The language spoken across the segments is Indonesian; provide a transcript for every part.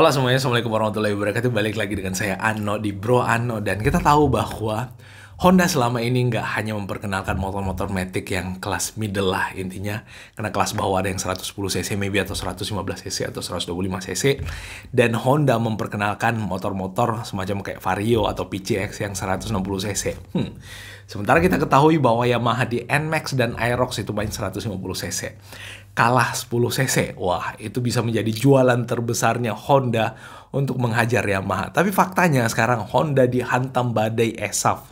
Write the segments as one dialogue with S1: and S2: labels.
S1: Halo semuanya, Assalamualaikum warahmatullahi wabarakatuh. Balik lagi dengan saya Anno di Bro Anno. Dan kita tahu bahwa Honda selama ini nggak hanya memperkenalkan motor-motor matic yang kelas middle lah intinya. Karena kelas bawah ada yang 110cc maybe atau 115cc atau 125cc. Dan Honda memperkenalkan motor-motor semacam kayak Vario atau PCX yang 160cc. Sementara kita ketahui bahwa Yamaha di NMAX dan Aerox itu main 150cc. Kalah 10cc. Wah, itu bisa menjadi jualan terbesarnya Honda untuk menghajar Yamaha. Tapi faktanya sekarang Honda dihantam badai ESAV.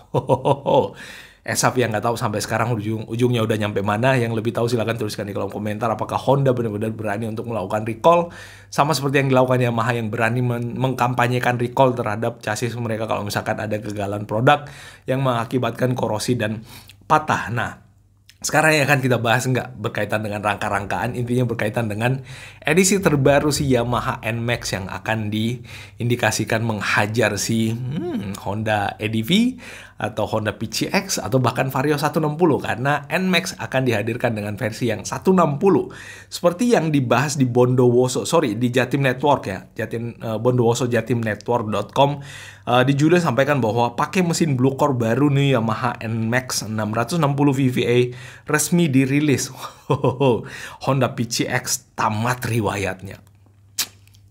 S1: ESAV yang nggak tahu sampai sekarang ujungnya udah nyampe mana. Yang lebih tahu silahkan tuliskan di kolom komentar apakah Honda benar-benar berani untuk melakukan recall sama seperti yang dilakukan Yamaha yang berani mengkampanyekan recall terhadap chassis mereka kalau misalkan ada kegagalan produk yang mengakibatkan korosi dan patah. Nah, sekarang yang akan kita bahas nggak berkaitan dengan rangka-rangkaan, intinya berkaitan dengan edisi terbaru si Yamaha NMAX yang akan diindikasikan menghajar si Honda EDV atau Honda PCX atau bahkan Vario 160 karena NMAX akan dihadirkan dengan versi yang 160 seperti yang dibahas di di Jatim Network ya, Bondowoso jatimnetwork.com. Di Juli sampaikan bahwa pakai mesin Blue Core baru nih Yamaha NMAX 660 VVA resmi dirilis. Honda PCX tamat riwayatnya.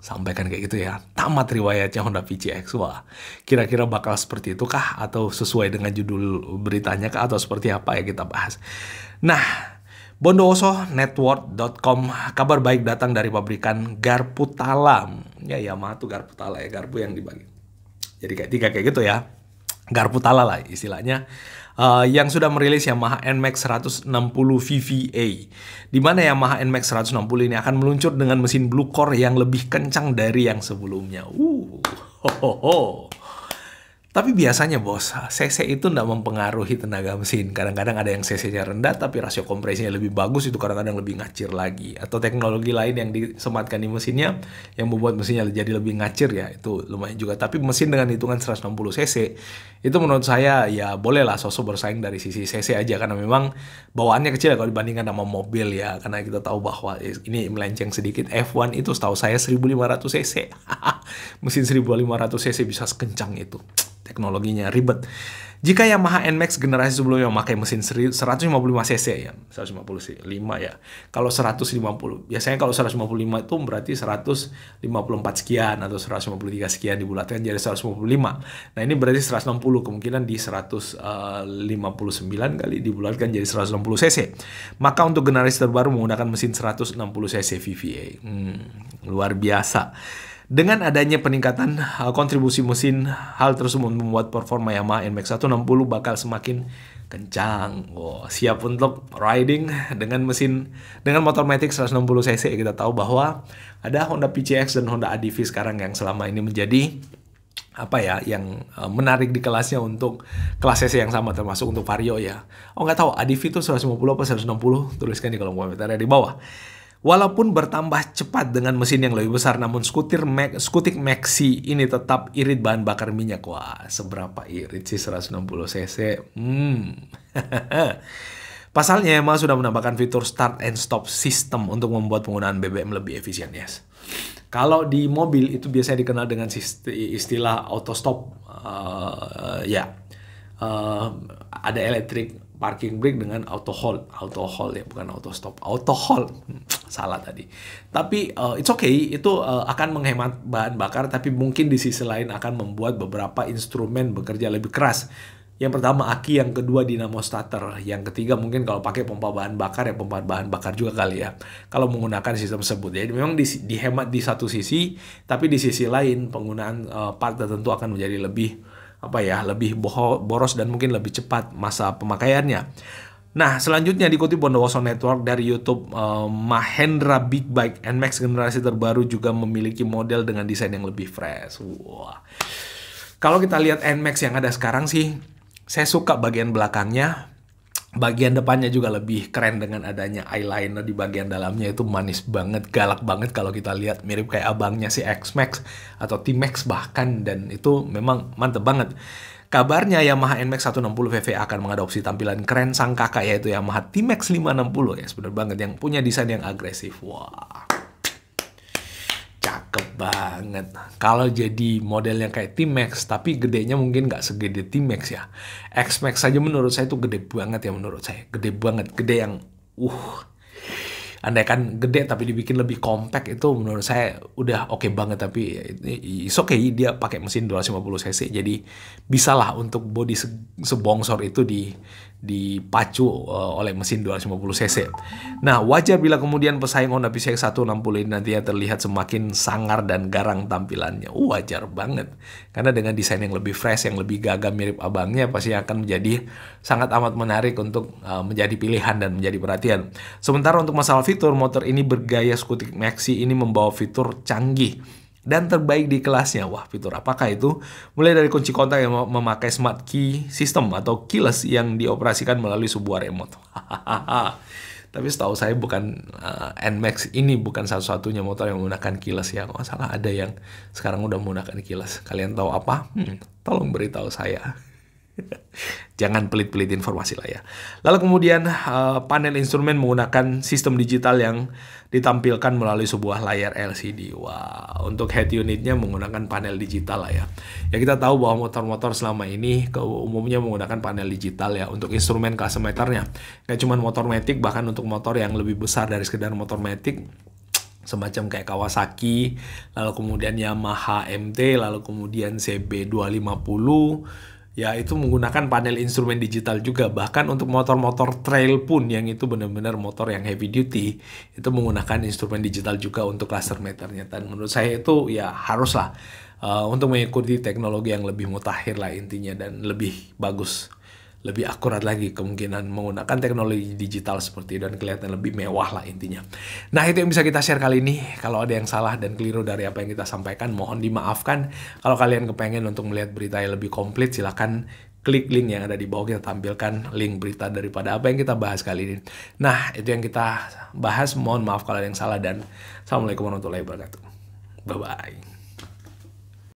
S1: Sampaikan kayak gitu ya, tamat riwayatnya Honda PCX. Wah, kira-kira bakal seperti itu kah? Atau sesuai dengan judul beritanya kah? Atau seperti apa ya kita bahas. Nah, bondowosonetwork.com, kabar baik datang dari pabrikan Garpu Tala. Ya, Yamaha tuh Garpu Tala ya, garpu yang dibagi. Jadi kayak tiga kayak gitu ya. Garpu Tala lah istilahnya. Yang sudah merilis Yamaha NMAX 160 VVA. Di mana Yamaha NMAX 160 ini akan meluncur dengan mesin Blue Core yang lebih kencang dari yang sebelumnya. Tapi biasanya bos, cc itu nggak mempengaruhi tenaga mesin. Kadang-kadang ada yang cc-nya rendah tapi rasio kompresinya lebih bagus, itu kadang-kadang lebih ngacir lagi. Atau teknologi lain yang disematkan di mesinnya yang membuat mesinnya jadi lebih ngacir ya, itu lumayan juga. Tapi mesin dengan hitungan 160cc itu menurut saya ya bolehlah sosok bersaing dari sisi cc aja karena memang bawaannya kecil kalau dibandingkan sama mobil ya. Karena kita tahu bahwa ini melenceng sedikit, F1 itu setahu saya 1500cc. Mesin 1500cc bisa sekencang itu. Teknologinya ribet. Jika Yamaha NMAX generasi sebelumnya memakai mesin 155cc ya, 155 ya. Kalau 150, biasanya kalau 155 itu berarti 154 sekian atau 153 sekian dibulatkan jadi 155. Nah, ini berarti 160, kemungkinan di 159 kali dibulatkan jadi 160cc. Maka untuk generasi terbaru menggunakan mesin 160cc VVA. Luar biasa. Dengan adanya peningkatan kontribusi mesin, hal tersebut membuat performa Yamaha NMAX 160 bakal semakin kencang. Siap untuk riding dengan motor matic 160cc. Kita tahu bahwa ada Honda PCX dan Honda EDV sekarang yang selama ini menjadi yang menarik di kelasnya untuk kelas cc yang sama, termasuk untuk Vario ya. Nggak tahu EDV itu 150 apa 160? Tuliskan di kolom komentar di bawah. Walaupun bertambah cepat dengan mesin yang lebih besar, namun Scutic Maxi ini tetap irit bahan bakar minyak. Wah, seberapa irit sih 160cc? Pasalnya, Yamaha sudah menambahkan fitur start and stop system untuk membuat penggunaan BBM lebih efisien, yes. Kalau di mobil itu biasanya dikenal dengan istilah auto stop. Ada electric parking brake dengan auto hold ya, bukan auto stop, auto hold. Salah tadi. Tapi it's okay, itu akan menghemat bahan bakar, tapi mungkin di sisi lain akan membuat beberapa instrumen bekerja lebih keras. Yang pertama aki, yang kedua dinamo starter, yang ketiga mungkin kalau pakai pompa bahan bakar ya pompa bahan bakar juga kali ya kalau menggunakan sistem tersebut. Jadi memang dihemat di satu sisi, tapi di sisi lain penggunaan part tertentu akan menjadi lebih boros dan mungkin lebih cepat masa pemakaiannya. Nah, selanjutnya dikutip Bondowoso Network dari YouTube, Mahendra Big Bike NMAX generasi terbaru juga memiliki model dengan desain yang lebih fresh. Wah. Kalau kita lihat NMAX yang ada sekarang sih, saya suka bagian belakangnya. Bagian depannya juga lebih keren dengan adanya eyeliner di bagian dalamnya, itu manis banget, galak banget kalau kita lihat, mirip kayak abangnya si X-Max atau T-Max bahkan, dan itu memang mantep banget. Kabarnya Yamaha NMAX 160 VVA akan mengadopsi tampilan keren sang kakak yaitu Yamaha T-Max 560 ya, bener banget, yang punya desain yang agresif. Wah, cakep. Cakep banget. Kalau jadi model yang kayak T-Max, tapi gedenya mungkin nggak segede T-Max ya. X-Max saja menurut saya itu gede banget ya menurut saya. Gede banget, gede yang andai kan gede tapi dibikin lebih compact itu menurut saya udah oke banget, tapi it's okay dia pakai mesin 250 cc jadi bisalah untuk body sebongsor itu dipacu oleh mesin 250 cc. Nah, wajar bila kemudian pesaing Honda PCX 160 ini nantinya terlihat semakin sangar dan garang tampilannya. Wajar banget. Karena dengan desain yang lebih fresh, yang lebih gagah mirip abangnya pasti akan menjadi sangat amat menarik untuk menjadi pilihan dan menjadi perhatian. Sementara untuk masalah fitur, motor ini bergaya skutik maxi ini membawa fitur canggih dan terbaik di kelasnya. Wah, fitur apakah itu? Mulai dari kunci kontak yang memakai smart key system atau keyless yang dioperasikan melalui sebuah remote. Tapi setahu saya bukan NMAX ini bukan satu-satunya motor yang menggunakan keyless ya. Kalau salah ada yang sekarang udah menggunakan keyless. Kalian tahu apa? Tolong beritahu saya. Jangan pelit-pelit informasi lah ya. Lalu kemudian panel instrumen menggunakan sistem digital yang ditampilkan melalui sebuah layar LCD. Wah, untuk head unitnya menggunakan panel digital lah ya. Ya kita tahu bahwa motor-motor selama ini umumnya menggunakan panel digital ya untuk instrumen kelas meternya. Kayak cuman motor matic, bahkan untuk motor yang lebih besar dari sekedar motor matic, semacam kayak Kawasaki, lalu kemudian Yamaha MT, lalu kemudian CB250, ya itu menggunakan panel instrumen digital juga. Bahkan untuk motor-motor trail pun yang itu benar-benar motor yang heavy duty, itu menggunakan instrumen digital juga untuk cluster meternya. Dan menurut saya itu ya haruslah untuk mengikuti teknologi yang lebih mutakhir lah intinya, dan lebih bagus, lebih akurat lagi kemungkinan menggunakan teknologi digital seperti itu dan kelihatan lebih mewah lah intinya. Nah, itu yang bisa kita share kali ini. Kalau ada yang salah dan keliru dari apa yang kita sampaikan, mohon dimaafkan. Kalau kalian kepengen untuk melihat berita yang lebih komplit, silahkan klik link yang ada di bawah. Kita tampilkan link berita daripada apa yang kita bahas kali ini. Nah, itu yang kita bahas. Mohon maaf kalau ada yang salah, dan Assalamualaikum warahmatullahi wabarakatuh. Bye-bye.